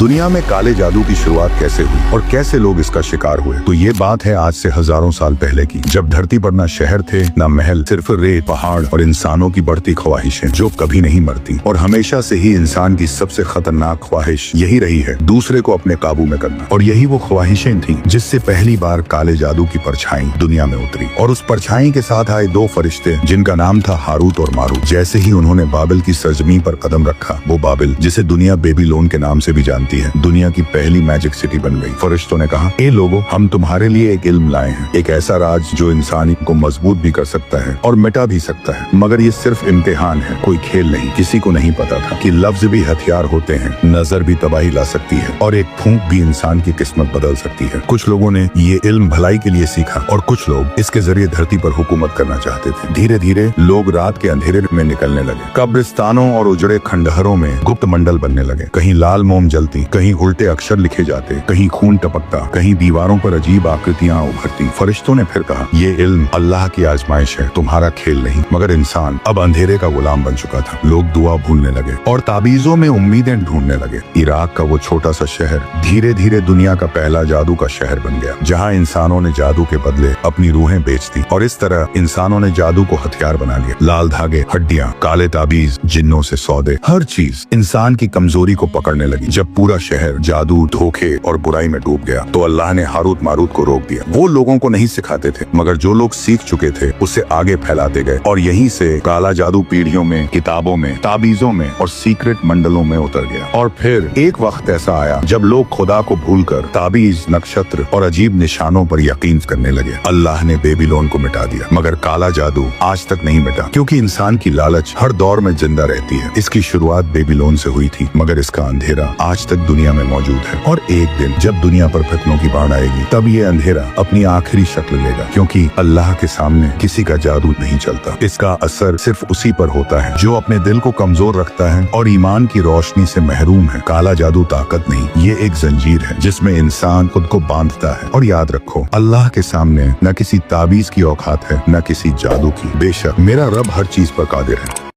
दुनिया में काले जादू की शुरुआत कैसे हुई और कैसे लोग इसका शिकार हुए, तो ये बात है आज से हजारों साल पहले की, जब धरती पर न शहर थे न महल, सिर्फ रेत, पहाड़ और इंसानों की बढ़ती ख्वाहिशें जो कभी नहीं मरती। और हमेशा से ही इंसान की सबसे खतरनाक ख्वाहिश यही रही है, दूसरे को अपने काबू में करना। और यही वो ख्वाहिशें थी जिससे पहली बार काले जादू की परछाई दुनिया में उतरी। और उस परछाई के साथ आए दो फरिश्ते जिनका नाम था हारूत और मारूत। जैसे ही उन्होंने बाबिल की सरजमी पर कदम रखा, वो बाबिल जिसे दुनिया बेबीलोन के नाम से भी जानती है, दुनिया की पहली मैजिक सिटी बन गई। फरिश्तों ने कहा, ए लोगों, हम तुम्हारे लिए एक इल्म लाए हैं, एक ऐसा राज जो इंसानी को मजबूत भी कर सकता है और मिटा भी सकता है। मगर ये सिर्फ इम्तिहान है, कोई खेल नहीं। किसी को नहीं पता था कि लफ्ज भी हथियार होते हैं, नजर भी तबाही ला सकती है और एक फूंक भी इंसान की किस्मत बदल सकती है। कुछ लोगों ने ये इल्म भलाई के लिए सीखा और कुछ लोग इसके जरिए धरती पर हुकूमत करना चाहते थे। धीरे धीरे लोग रात के अंधेरे में निकलने लगे। कब्रिस्तानों और उजड़े खंडहरों में गुप्त मंडल बनने लगे। कहीं लाल मोम जलती, कहीं उल्टे अक्षर लिखे जाते, कहीं खून टपकता, कहीं दीवारों पर अजीब आकृतियां उभरती। फरिश्तों ने फिर कहा, ये इल्म अल्लाह की आजमाइश है, तुम्हारा खेल नहीं। मगर इंसान अब अंधेरे का गुलाम बन चुका था। लोग दुआ भूलने लगे और ताबीजों में उम्मीदें ढूंढने लगे। इराक का वो छोटा सा शहर धीरे धीरे दुनिया का पहला जादू का शहर बन गया, जहाँ इंसानों ने जादू के बदले अपनी रूहें बेच दी। और इस तरह इंसानों ने जादू को हथियार बना लिया। लाल धागे, हड्डियां, काले ताबीज, जिन्नों से सौदे, हर चीज इंसान की कमजोरी को पकड़ने लगी। जब पूरा शहर जादू, धोखे और बुराई में डूब गया, तो अल्लाह ने हारूत मारूत को रोक दिया। वो लोगों को नहीं सिखाते थे, मगर जो लोग सीख चुके थे उसे आगे फैलाते गए। और यहीं से काला जादू पीढ़ियों में, किताबों में, ताबीजों में और सीक्रेट मंडलों में उतर गया। और फिर एक वक्त ऐसा आया जब लोग खुदा को भूलकर ताबीज, नक्षत्र और अजीब निशानों पर यकीन करने लगे। अल्लाह ने बेबीलोन को मिटा दिया, मगर काला जादू आज तक नहीं मिटा, क्योंकि इंसान की लालच हर दौर में जिंदा रहती है। इसकी शुरुआत बेबीलोन से हुई थी, मगर इसका अंधेरा आज तक दुनिया में मौजूद है। और एक दिन जब दुनिया पर फितनों की बाढ़ आएगी, तब ये अंधेरा अपनी आखिरी शक्ल लेगा, क्योंकि अल्लाह के सामने किसी का जादू नहीं चलता। इसका असर सिर्फ उसी पर होता है जो अपने दिल को कमजोर रखता है और ईमान की रोशनी से महरूम है। काला जादू ताकत नहीं, ये एक जंजीर है जिसमें इंसान खुद को बांधता है। और याद रखो, अल्लाह के सामने न किसी ताबीज की औकात है, न किसी जादू की। बेशक मेरा रब हर चीज पर कादिर है।